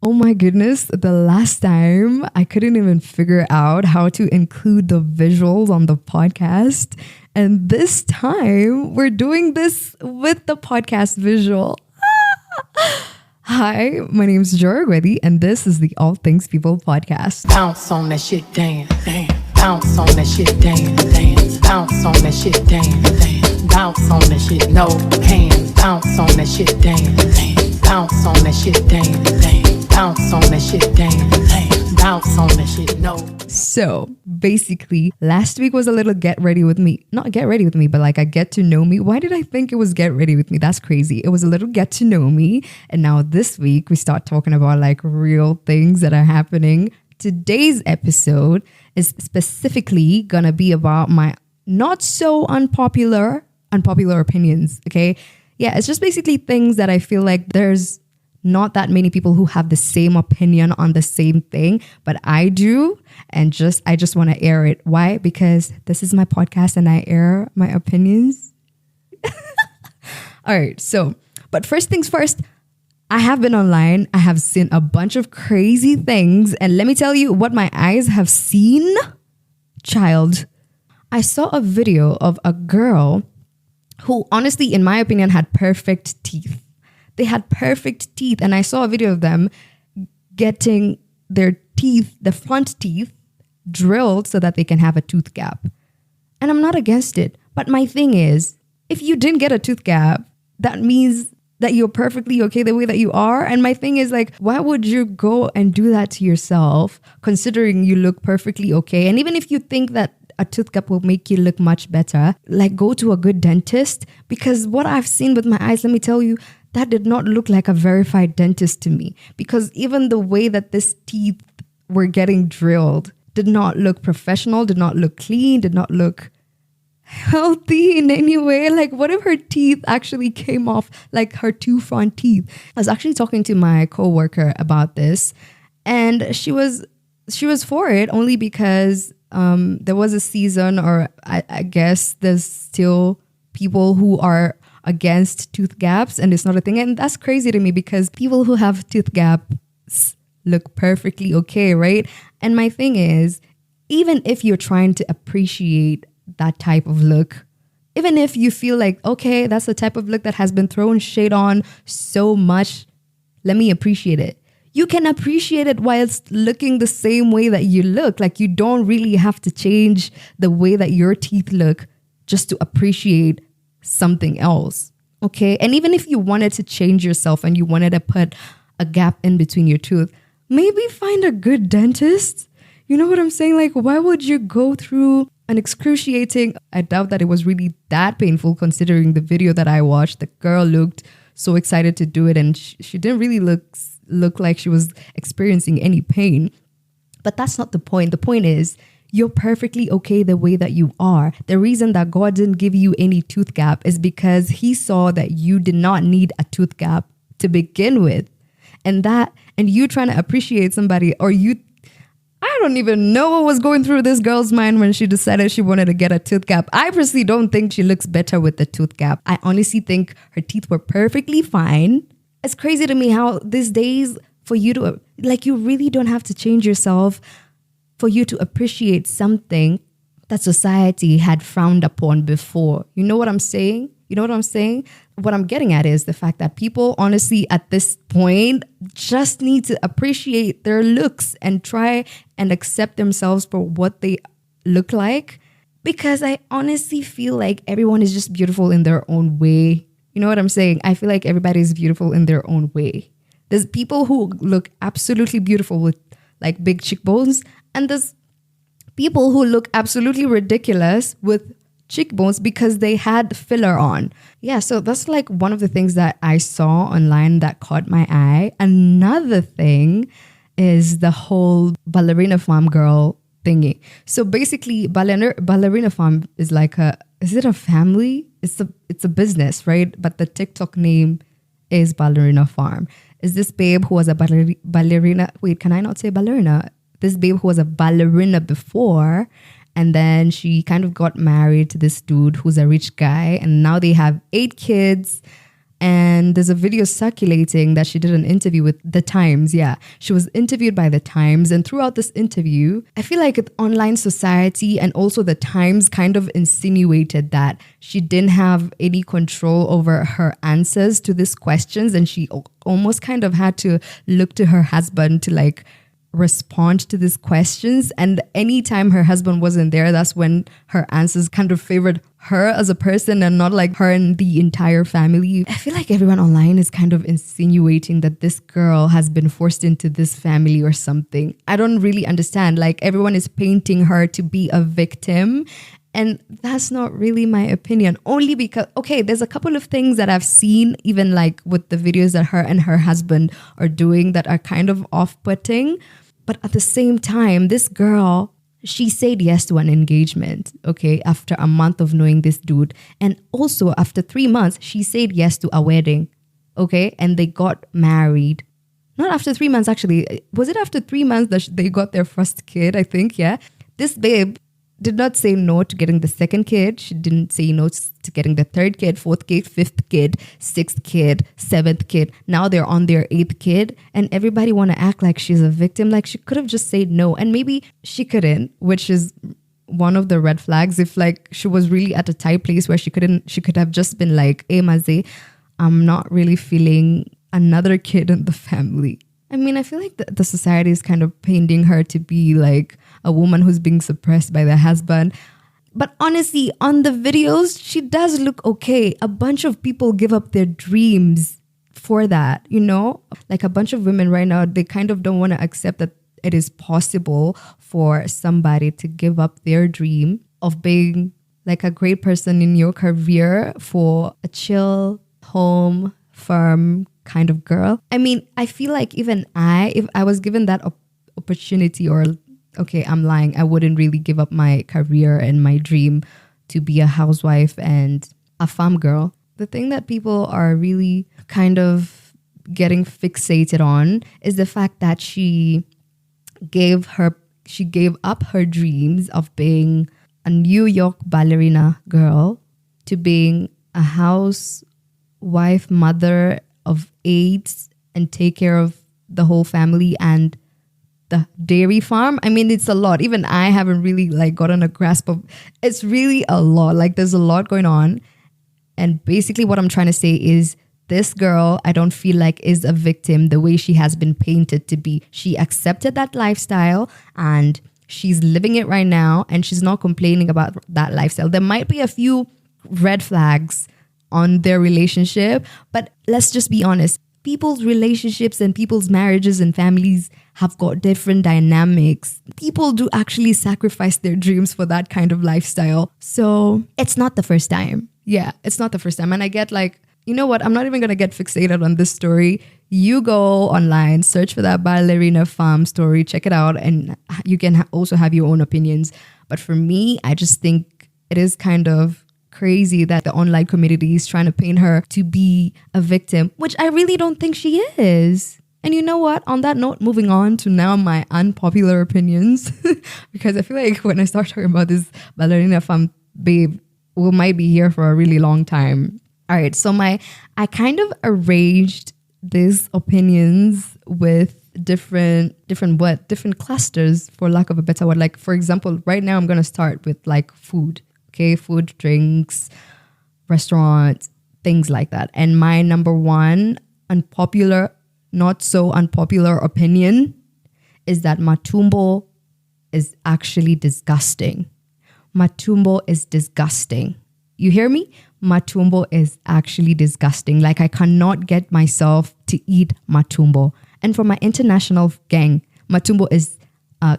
Oh my goodness, the last time I couldn't even figure out how to include the visuals on the podcast. And this time we're doing this with the podcast visual. Hi, my name is Joragwedi, and this is the All Things People podcast. Bounce on that shit, dance, dance. Bounce on that shit, dance, dance. Bounce on that shit, dance, dance. Bounce on that shit, no hands. Bounce on that shit, dance, dance. Bounce on that shit, dance, dance. Bounce on that shit, dance, dance. Bounce on that shit, no. So basically, last week was a little get ready with me. Not get ready with me, but like a get to know me. Why did I think it was get ready with me? That's crazy. It was a little get to know me. And now this week, we start talking about like real things that are happening. Today's episode is specifically gonna be about my not so unpopular opinions, okay? Yeah, it's just basically things that I feel like there's not that many people who have the same opinion on the same thing, but I do. And I just want to air it. Why? Because this is my podcast and I air my opinions. All right. So, but first things first, I have been online. I have seen a bunch of crazy things. And let me tell you what my eyes have seen. Child, I saw a video of a girl who honestly, in my opinion, had perfect teeth. They had perfect teeth. And I saw a video of them getting their teeth, the front teeth, drilled so that they can have a tooth gap. And I'm not against it. But my thing is, if you didn't get a tooth gap, that means that you're perfectly okay the way that you are. And my thing is like, why would you go and do that to yourself, considering you look perfectly okay? And even if you think that a tooth gap will make you look much better, like go to a good dentist. Because what I've seen with my eyes, let me tell you, that did not look like a verified dentist to me. Because even the way that these teeth were getting drilled did not look professional, did not look clean, did not look healthy in any way. Like, what if her teeth actually came off, like her two front teeth? I was actually talking to my coworker about this, and she was for it only because there was a season, or I guess there's still people who are against tooth gaps and it's not a thing. And that's crazy to me because people who have tooth gaps look perfectly okay, right? And my thing is, even if you're trying to appreciate that type of look, even if you feel like, okay, that's the type of look that has been thrown shade on so much, let me appreciate it. You can appreciate it whilst looking the same way that you look. Like, you don't really have to change the way that your teeth look just to appreciate something else. Okay. And even if you wanted to change yourself and you wanted to put a gap in between your tooth, maybe find a good dentist. You know what I'm saying? Like, why would you go through an excruciating, I doubt that it was really that painful considering the video that I watched. The girl looked so excited to do it and she didn't really look like she was experiencing any pain. But that's not the point. The point is, you're perfectly okay the way that you are. The reason that God didn't give you any tooth gap is because he saw that you did not need a tooth gap to begin with. And you trying to appreciate somebody, or I don't even know what was going through this girl's mind when she decided she wanted to get a tooth gap. I personally don't think she looks better with the tooth gap. I honestly think her teeth were perfectly fine. It's crazy to me how these days for you to, like, you really don't have to change yourself for you to appreciate something that society had frowned upon before. You know what I'm saying? What I'm getting at is the fact that people honestly at this point just need to appreciate their looks and try and accept themselves for what they look like. Because I honestly feel like everyone is just beautiful in their own way. You know what I'm saying? I feel like everybody is beautiful in their own way. There's people who look absolutely beautiful with like big cheekbones, and there's people who look absolutely ridiculous with cheekbones because they had filler on. Yeah, so that's like one of the things that I saw online that caught my eye. Another thing is the whole ballerina farm girl thingy. So basically, ballerina farm is like is it a family? It's a business, right? But the TikTok name is ballerina farm. Is this babe who was a ballerina? Wait, can I not say ballerina? This babe who was a ballerina before, and then she kind of got married to this dude who's a rich guy, and now they have 8 kids. And there's a video circulating that she did an interview with The Times. Yeah, she was interviewed by The Times. And throughout this interview, I feel like online society and also The Times kind of insinuated that she didn't have any control over her answers to these questions. And she almost kind of had to look to her husband to like respond to these questions. And anytime her husband wasn't there, that's when her answers kind of favored her as a person and not like her and the entire family. I feel like everyone online is kind of insinuating that this girl has been forced into this family or something. I don't really understand. Like everyone is painting her to be a victim. And that's not really my opinion, only because, okay, there's a couple of things that I've seen, even like with the videos that her and her husband are doing that are kind of off-putting. But at the same time, this girl, she said yes to an engagement, okay, after a month of knowing this dude. And also after 3 months, she said yes to a wedding, okay? And they got married. Not after 3 months, actually. Was it after 3 months that they got their first kid, I think, yeah? This babe did not say no to getting the second kid. She didn't say no to getting the third kid, fourth kid, fifth kid, sixth kid, seventh kid. Now they're on their eighth kid and everybody want to act like she's a victim. Like she could have just said no, and maybe she couldn't, which is one of the red flags. If like she was really at a tight place where she could have just been like, hey Maze, I'm not really feeling another kid in the family. I mean, I feel like the society is kind of painting her to be like a woman who's being suppressed by the husband. But honestly, on the videos, she does look okay. A bunch of people give up their dreams for that, you know? Like a bunch of women right now, they kind of don't want to accept that it is possible for somebody to give up their dream of being like a great person in your career for a chill, home, firm kind of girl. I mean, I feel like even if I was given that opportunity, or okay, I'm lying, I wouldn't really give up my career and my dream to be a housewife and a farm girl. The thing that people are really kind of getting fixated on is the fact that she gave up her dreams of being a New York ballerina girl to being a housewife, mother of 8 and take care of the whole family and the dairy farm. I mean, it's a lot. Even I haven't really like gotten a grasp of, it's really a lot. Like there's a lot going on. And basically what I'm trying to say is this girl, I don't feel like is a victim the way she has been painted to be. She accepted that lifestyle and she's living it right now and she's not complaining about that lifestyle. There might be a few red flags on their relationship, but let's just be honest. People's relationships and people's marriages and families have got different dynamics. People do actually sacrifice their dreams for that kind of lifestyle. So it's not the first time. Yeah, it's not the first time. And I get like, you know what? I'm not even going to get fixated on this story. You go online, search for that ballerina farm story, check it out, and you can also have your own opinions. But for me, I just think it is kind of crazy that the online community is trying to paint her to be a victim, which I really don't think she is. And you know what? On that note, moving on to now my unpopular opinions, because I feel like when I start talking about this ballerina farm babe, we might be here for a really long time. All right, so I kind of arranged these opinions with different clusters, for lack of a better word. Like for example, right now I'm gonna start with like food. Okay, food, drinks, restaurants, things like that. And my number one unpopular, not so unpopular opinion is that matumbo is actually disgusting. Matumbo is disgusting. You hear me? Matumbo is actually disgusting. Like I cannot get myself to eat matumbo. And for my international gang, matumbo is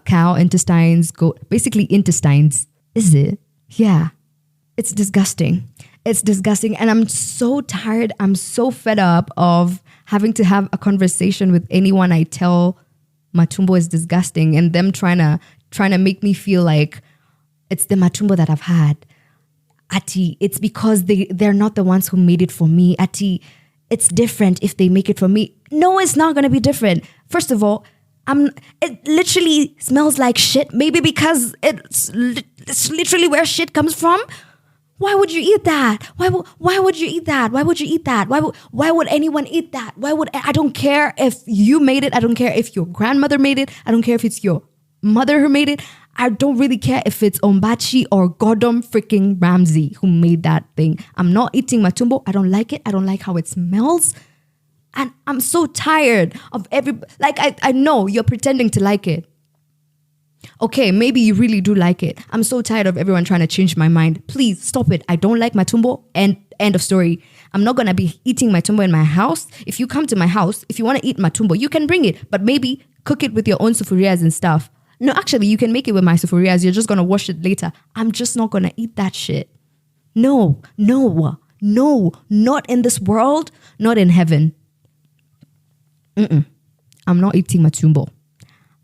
cow intestines, goat, basically intestines. Is it? Yeah, it's disgusting. It's disgusting. And I'm so tired. I'm so fed up of having to have a conversation with anyone I tell matumbo is disgusting and them trying to make me feel like it's the matumbo that I've had. Ati, it's because they're not the ones who made it for me. Ati, it's different if they make it for me. No, it's not going to be different. First of all, it literally smells like shit. Maybe because it's literally where shit comes from. Why would you eat that? Why would you eat that? Why would you eat that? Why would anyone eat that? I don't care if you made it. I don't care if your grandmother made it. I don't care if it's your mother who made it. I don't really care if it's Ombachi or Gordon freaking Ramsay who made that thing. I'm not eating matumbo. I don't like it. I don't like how it smells. And I'm so tired of I know you're pretending to like it. Okay, maybe you really do like it. I'm so tired of everyone trying to change my mind. Please stop it. I don't like matumbo. And end of story. I'm not going to be eating matumbo in my house. If you come to my house, if you want to eat matumbo, you can bring it. But maybe cook it with your own sufurias and stuff. No, actually, you can make it with my sufurias. You're just going to wash it later. I'm just not going to eat that shit. No, not in this world, not in heaven. I'm not eating matumbo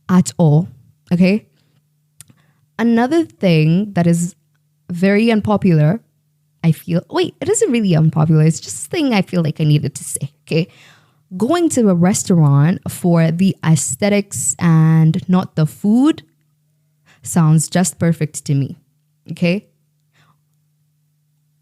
at all. Okay. Another thing that is very unpopular, I feel. Wait, it isn't really unpopular. It's just a thing I feel like I needed to say. Okay. Going to a restaurant for the aesthetics and not the food sounds just perfect to me. Okay.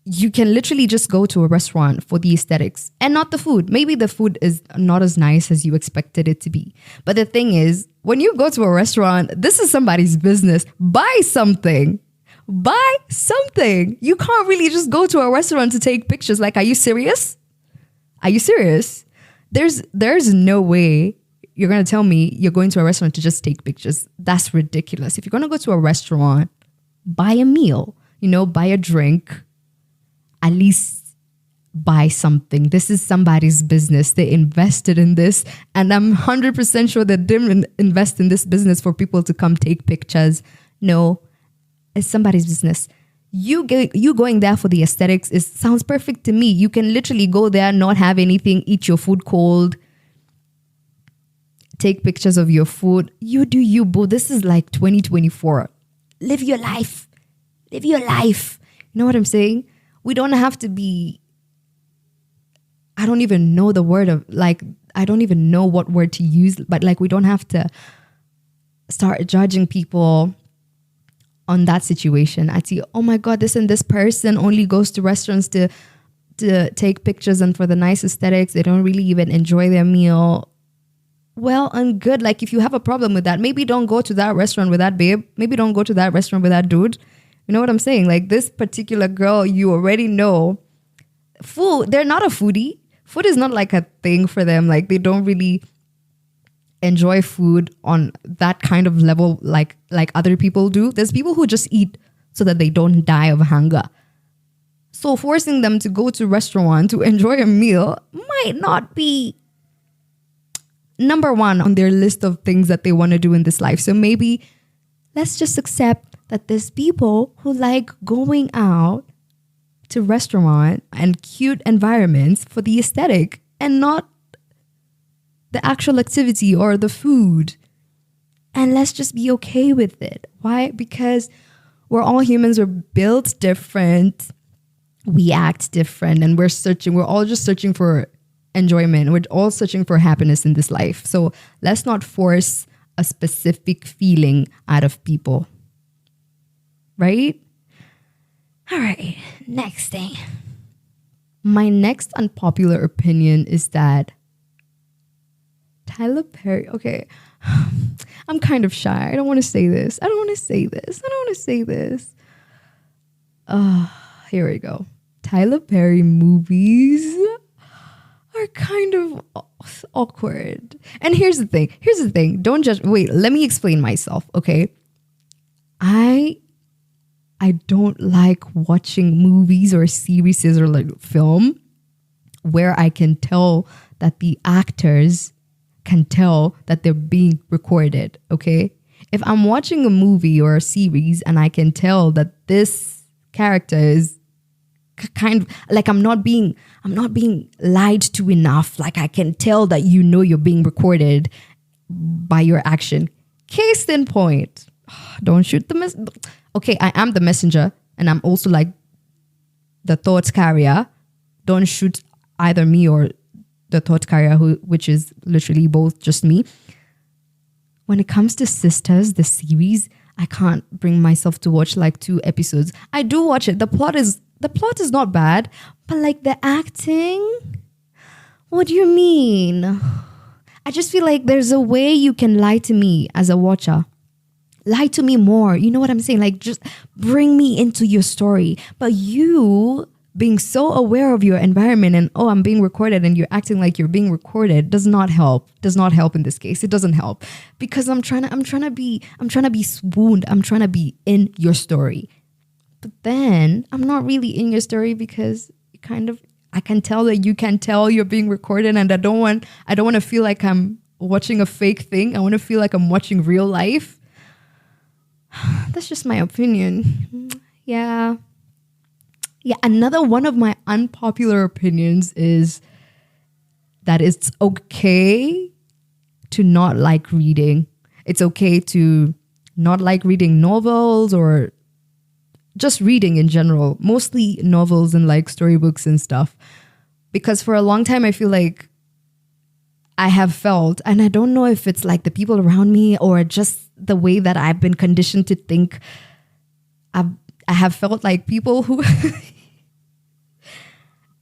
You can literally just go to a restaurant for the aesthetics and not the food. Maybe the food is not as nice as you expected it to be. But the thing is, when you go to a restaurant, this is somebody's business. Buy something. Buy something. You can't really just go to a restaurant to take pictures. Like, are you serious? Are you serious? There's no way you're going to tell me you're going to a restaurant to just take pictures. That's ridiculous. If you're going to go to a restaurant, buy a meal, buy a drink. At least buy something. This is somebody's business. They invested in this. And I'm 100% sure they didn't invest in this business for people to come take pictures. No, it's somebody's business. You going there for the aesthetics sounds perfect to me. You can literally go there, not have anything, eat your food cold, take pictures of your food. You do you, boo. This is like 2024. Live your life. Live your life. You know what I'm saying? We don't have to be, I don't even know the word of, I don't even know what word to use, but we don't have to start judging people on that situation. I see, oh my God, this and this person only goes to restaurants to take pictures and for the nice aesthetics. They don't really even enjoy their meal. Well and good. If you have a problem with that, maybe don't go to that restaurant with that babe. Maybe don't go to that restaurant with that dude. You know what I'm saying? This particular girl, you already know. Food, they're not a foodie. Food is not a thing for them. They don't really enjoy food on that kind of level like other people do. There's people who just eat so that they don't die of hunger. So forcing them to go to a restaurant to enjoy a meal might not be number one on their list of things that they want to do in this life. So maybe let's just accept that there's people who like going out to restaurant and cute environments for the aesthetic and not the actual activity or the food. And let's just be okay with it. Why? Because we're all humans. We're built different. We act different, and we're all just searching for enjoyment. We're all searching for happiness in this life. So let's not force a specific feeling out of people. Right? All right. Next thing. My next unpopular opinion is that Tyler Perry. Okay. I'm kind of shy. I don't want to say this. Here we go. Tyler Perry movies are kind of awkward. And here's the thing. Don't judge. Wait, let me explain myself. Okay. I don't like watching movies or series or film where I can tell that the actors can tell that they're being recorded. Okay. If I'm watching a movie or a series and I can tell that this character is kind of I'm not being lied to enough. I can tell that you're being recorded by your action. Case in point. Don't shoot the okay, I am the messenger and I'm also the thought carrier. Don't shoot either me or the thought carrier, which is literally both just me. When it comes to Sisters, the series, I can't bring myself to watch 2 episodes. I do watch it. The plot is the plot is not bad, but like the acting, what do you mean? I just feel like there's a way you can lie to me as a watcher. Lie to me more. You know what I'm saying? Like, just bring me into your story. But you being so aware of your environment and, oh, I'm being recorded, and you're acting like you're being recorded does not help. Does not help in this case. It doesn't help because I'm trying to be swooned. I'm trying to be in your story. But then I'm not really in your story because I can tell that you can tell you're being recorded, and I don't want to feel like I'm watching a fake thing. I want to feel like I'm watching real life. That's just my opinion. Yeah. Another one of my unpopular opinions is that it's okay to not like reading. It's okay to not like reading novels or just reading in general, mostly novels and like storybooks and stuff. Because for a long time, I feel like I have felt, and I don't know if it's like the people around me or just the way that I've been conditioned to think, I have felt like people who,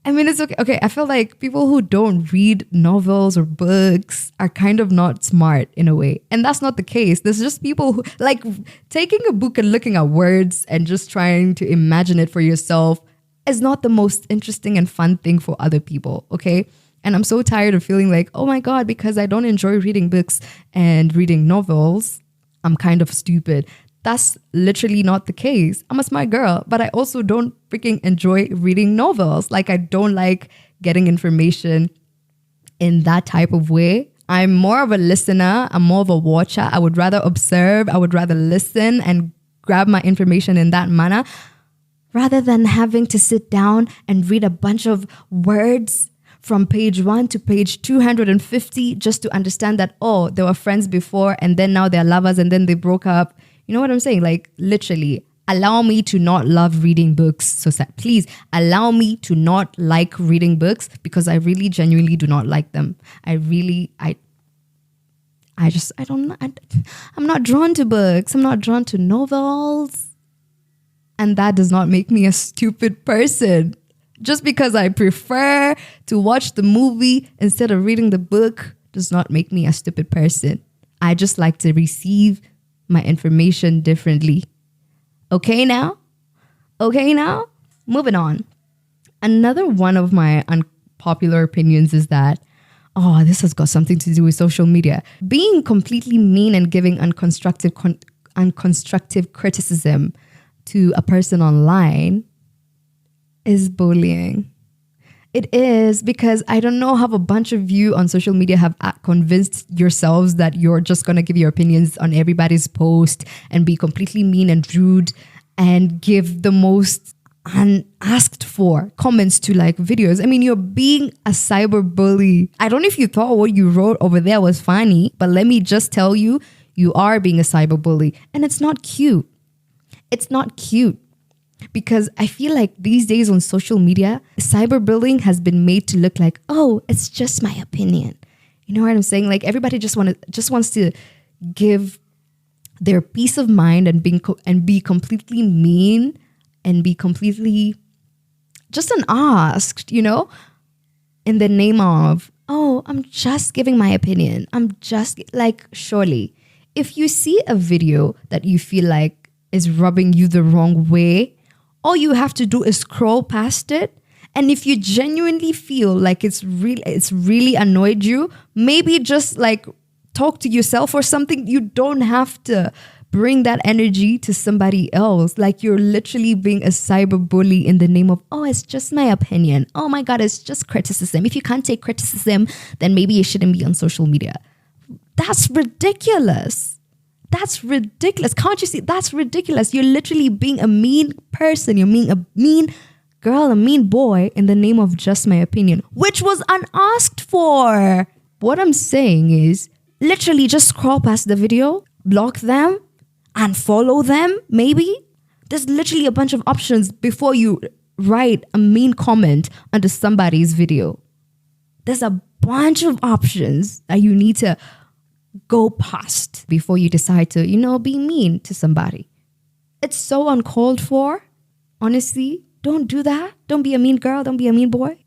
I mean, it's okay. Okay, I feel like people who don't read novels or books are kind of not smart in a way. And that's not the case. There's just people who like taking a book and looking at words and just trying to imagine it for yourself is not the most interesting and fun thing for other people. Okay. And I'm so tired of feeling like, oh my God, because I don't enjoy reading books and reading novels, I'm kind of stupid. That's literally not the case. I'm a smart girl, but I also don't freaking enjoy reading novels. Like, I don't like getting information in that type of way. I'm more of a listener. I'm more of a watcher. I would rather observe. I would rather listen and grab my information in that manner rather than having to sit down and read a bunch of words from page 1 to page 250 just to understand that, oh, they were friends before and then now they're lovers and then they broke up. You know what I'm saying? Like, literally, allow me to not love reading books. So please allow me to not like reading books because I really genuinely do not like them. I'm not drawn to books. I'm not drawn to novels. And that does not make me a stupid person. Just because I prefer to watch the movie instead of reading the book does not make me a stupid person. I just like to receive my information differently. Okay now? Moving on. Another one of my unpopular opinions is that, oh, this has got something to do with social media. Being completely mean and giving unconstructive criticism to a person online is bullying. It is, because I don't know how a bunch of you on social media have convinced yourselves that you're just going to give your opinions on everybody's post and be completely mean and rude and give the most unasked for comments to like videos. I mean, you're being a cyber bully. I don't know if you thought what you wrote over there was funny, but let me just tell you, you are being a cyber bully, and it's not cute. It's not cute. Because I feel like these days on social media, cyberbullying has been made to look like, oh, it's just my opinion. You know what I'm saying? Like, everybody just wants to give their peace of mind and be completely mean and be completely just unasked, you know, in the name of, oh, I'm just giving my opinion. I'm just like, surely, if you see a video that you feel like is rubbing you the wrong way, all you have to do is scroll past it. And if you genuinely feel like it's really annoyed you, maybe just like talk to yourself or something. You don't have to bring that energy to somebody else. Like, you're literally being a cyber bully in the name of, oh, it's just my opinion. Oh my God, it's just criticism. If you can't take criticism, then maybe you shouldn't be on social media. That's ridiculous. That's ridiculous. Can't you see? That's ridiculous. You're literally being a mean person. You're being a mean girl, a mean boy in the name of just my opinion, which was unasked for. What I'm saying is, literally just scroll past the video, block them, unfollow them, maybe. There's literally a bunch of options before you write a mean comment under somebody's video. There's a bunch of options that you need to go past before you decide to, be mean to somebody. It's so uncalled for, honestly. Don't do that. Don't be a mean girl. Don't be a mean boy.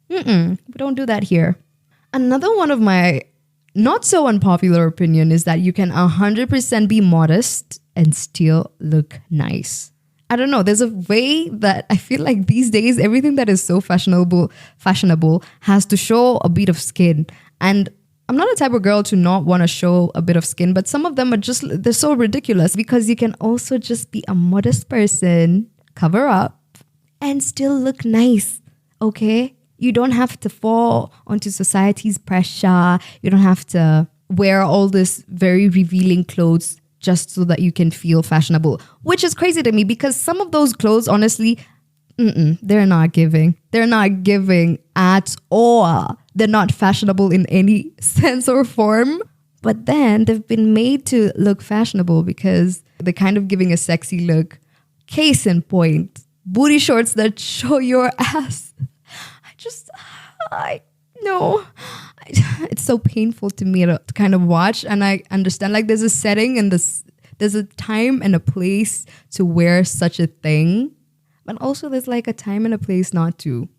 We don't do that here. Another one of my not so unpopular opinion is that you can 100% be modest and still look nice. I don't know. There's a way that I feel like these days, everything that is so fashionable has to show a bit of skin. And I'm not a type of girl to not want to show a bit of skin, but some of them are just, they're so ridiculous because you can also just be a modest person, cover up, and still look nice. Okay? You don't have to fall onto society's pressure. You don't have to wear all this very revealing clothes just so that you can feel fashionable, which is crazy to me because some of those clothes, honestly, they're not giving. They're not giving at all. They're not fashionable in any sense or form. But then they've been made to look fashionable because they're kind of giving a sexy look. Case in point, booty shorts that show your ass. It's so painful to me to kind of watch, and I understand like there's a setting and there's a time and a place to wear such a thing, but also there's like a time and a place not to.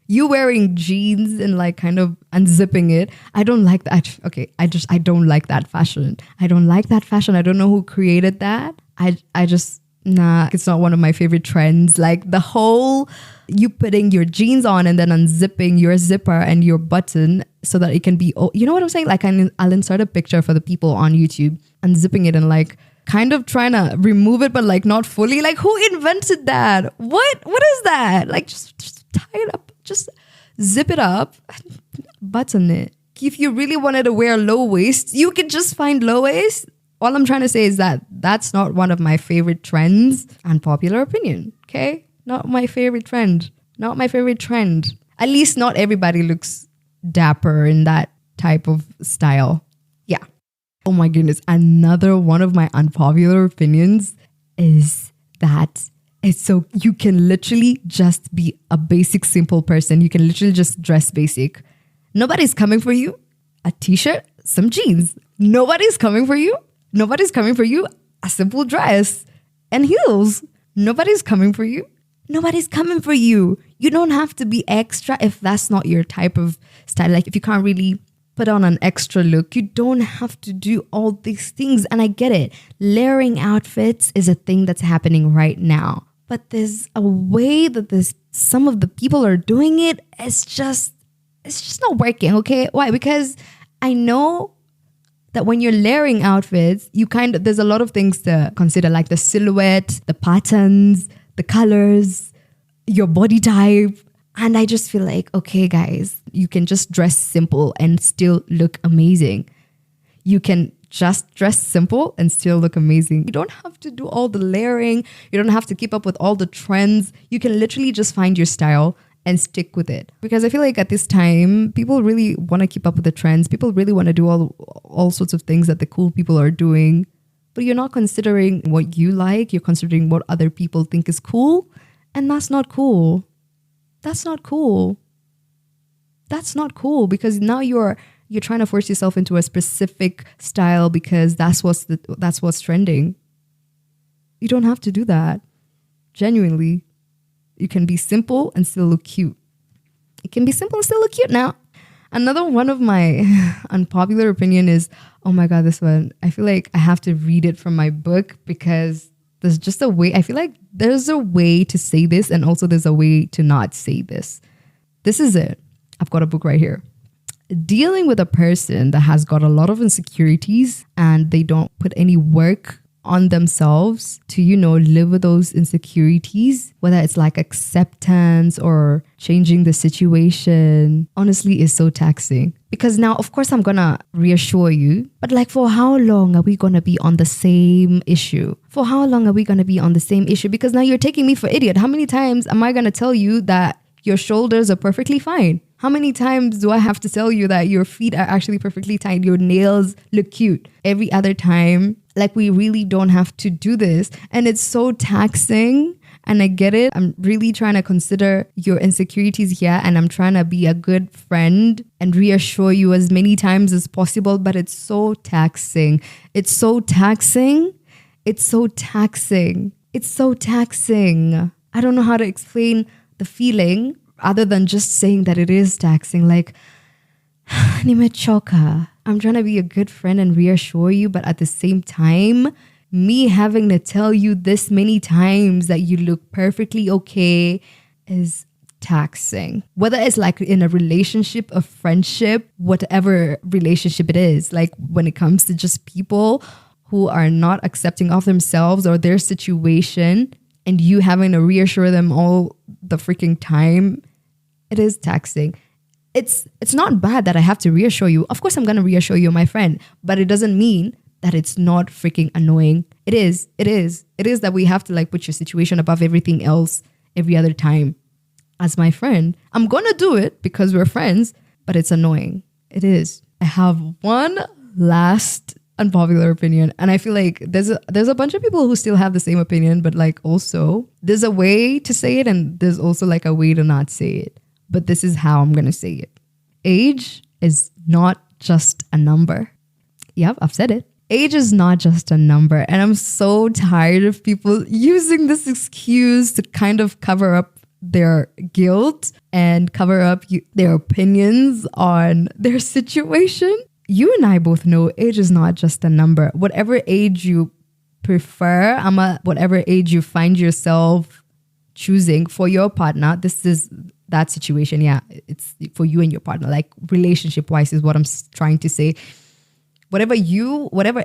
You wearing jeans and like kind of unzipping it, I don't like that. Okay, I don't like that fashion. I don't like that fashion. I don't know who created that. It's not one of my favorite trends. Like the whole you putting your jeans on and then unzipping your zipper and your button so that it can be, you know what I'm saying? Like I'll insert a picture for the people on YouTube, unzipping it and like kind of trying to remove it, but like not fully. Like who invented that? What is that? Like just tie it up, just zip it up, button it. If you really wanted to wear low waist, you could just find low waist. All I'm trying to say is that that's not one of my favorite trends. Unpopular opinion, okay? Not my favorite trend. Not my favorite trend. At least not everybody looks dapper in that type of style. Yeah. Oh my goodness. Another one of my unpopular opinions is that you can literally just be a basic, simple person. You can literally just dress basic. Nobody's coming for you. A t-shirt, some jeans. Nobody's coming for you. Nobody's coming for you. A simple dress and heels. Nobody's coming for you. Nobody's coming for you. You don't have to be extra if that's not your type of style. Like if you can't really put on an extra look, you don't have to do all these things. And I get it. Layering outfits is a thing that's happening right now. But there's a way that some of the people are doing it. It's just not working. Okay. Why? Because I know that when you're layering outfits, there's a lot of things to consider, like the silhouette, the patterns, the colors, your body type. And I just feel like, okay, guys, you can just dress simple and still look amazing. You can just dress simple and still look amazing. You don't have to do all the layering. You don't have to keep up with all the trends. You can literally just find your style and stick with it. Because I feel like at this time, people really want to keep up with the trends. People really want to do all sorts of things that the cool people are doing. But you're not considering what you like. You're considering what other people think is cool. And that's not cool. That's not cool. That's not cool because now you're trying to force yourself into a specific style because that's what's trending. You don't have to do that. Genuinely. You can be simple and still look cute. It can be simple and still look cute now. Another one of my unpopular opinion is, oh my God, this one. I feel like I have to read it from my book because there's just a way. I feel like there's a way to say this and also there's a way to not say this. This is it. I've got a book right here. Dealing with a person that has got a lot of insecurities and they don't put any work on themselves to, live with those insecurities, whether it's like acceptance or changing the situation, honestly is so taxing. Because now, of course, I'm gonna reassure you, but like for how long are we gonna be on the same issue? For how long are we gonna be on the same issue? Because now you're taking me for idiot. How many times am I gonna tell you that your shoulders are perfectly fine? How many times do I have to tell you that your feet are actually perfectly tight? Your nails look cute. Every other time, like we really don't have to do this. And it's so taxing. And I get it. I'm really trying to consider your insecurities here. And I'm trying to be a good friend and reassure you as many times as possible. But it's so taxing. It's so taxing. It's so taxing. It's so taxing. I don't know how to explain the feeling other than just saying that it is taxing. Like, nimechoka. I'm trying to be a good friend and reassure you, but at the same time, me having to tell you this many times that you look perfectly okay is taxing. Whether it's like in a relationship, a friendship, whatever relationship it is, like when it comes to just people who are not accepting of themselves or their situation and you having to reassure them all the freaking time, it is taxing. It's not bad that I have to reassure you. Of course, I'm going to reassure you, my friend, but it doesn't mean that it's not freaking annoying. It is that we have to like put your situation above everything else every other time. As my friend, I'm going to do it because we're friends, but it's annoying. It is. I have one last unpopular opinion, and I feel like there's a bunch of people who still have the same opinion, but like also there's a way to say it and there's also like a way to not say it. But this is how I'm going to say it. Age is not just a number. Yep, I've said it. Age is not just a number. And I'm so tired of people using this excuse to kind of cover up their guilt and cover up their opinions on their situation. You and I both know age is not just a number. Whatever age you prefer, whatever age you find yourself choosing for your partner, this is that situation. Yeah, it's for you and your partner, like relationship wise is what I'm trying to say. Whatever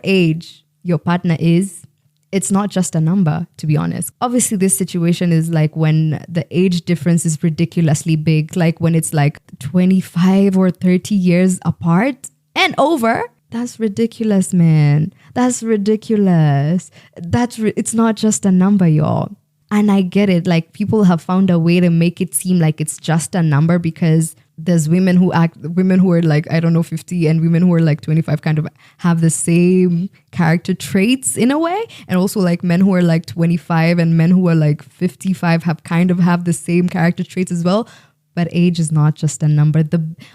age your partner is, it's not just a number, to be honest. Obviously, this situation is like when the age difference is ridiculously big, like when it's like 25 or 30 years apart and over. That's ridiculous, man. That's ridiculous. It's not just a number, y'all. And I get it. Like people have found a way to make it seem like it's just a number because there's women who are like, I don't know, 50 and women who are like 25 kind of have the same character traits in a way. And also like men who are like 25 and men who are like 55 have the same character traits as well. But age is not just a number.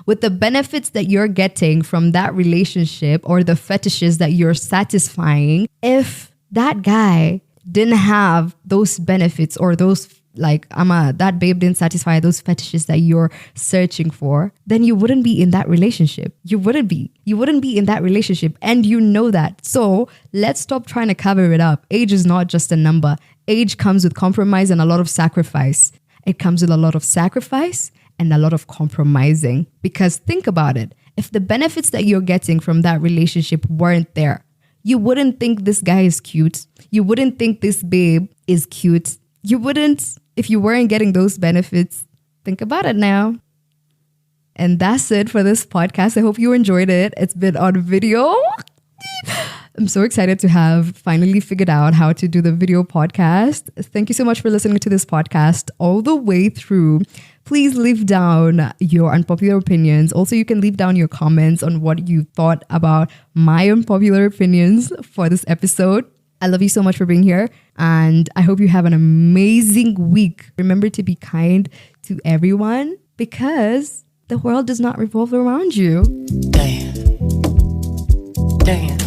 With the benefits that you're getting from that relationship or the fetishes that you're satisfying, if that guy didn't have those benefits or those that babe didn't satisfy those fetishes that you're searching for, then you wouldn't be in that relationship. You wouldn't be in that relationship. And you know that. So let's stop trying to cover it up. Age is not just a number. Age comes with compromise and a lot of sacrifice. It comes with a lot of sacrifice and a lot of compromising. Because think about it. If the benefits that you're getting from that relationship weren't there, you wouldn't think this guy is cute. You wouldn't think this babe is cute. You wouldn't if you weren't getting those benefits. Think about it now. And that's it for this podcast. I hope you enjoyed it. It's been on video. I'm so excited to have finally figured out how to do the video podcast. Thank you so much for listening to this podcast all the way through. Please leave down your unpopular opinions. Also, you can leave down your comments on what you thought about my unpopular opinions for this episode. I love you so much for being here, and I hope you have an amazing week. Remember to be kind to everyone because the world does not revolve around you. Damn.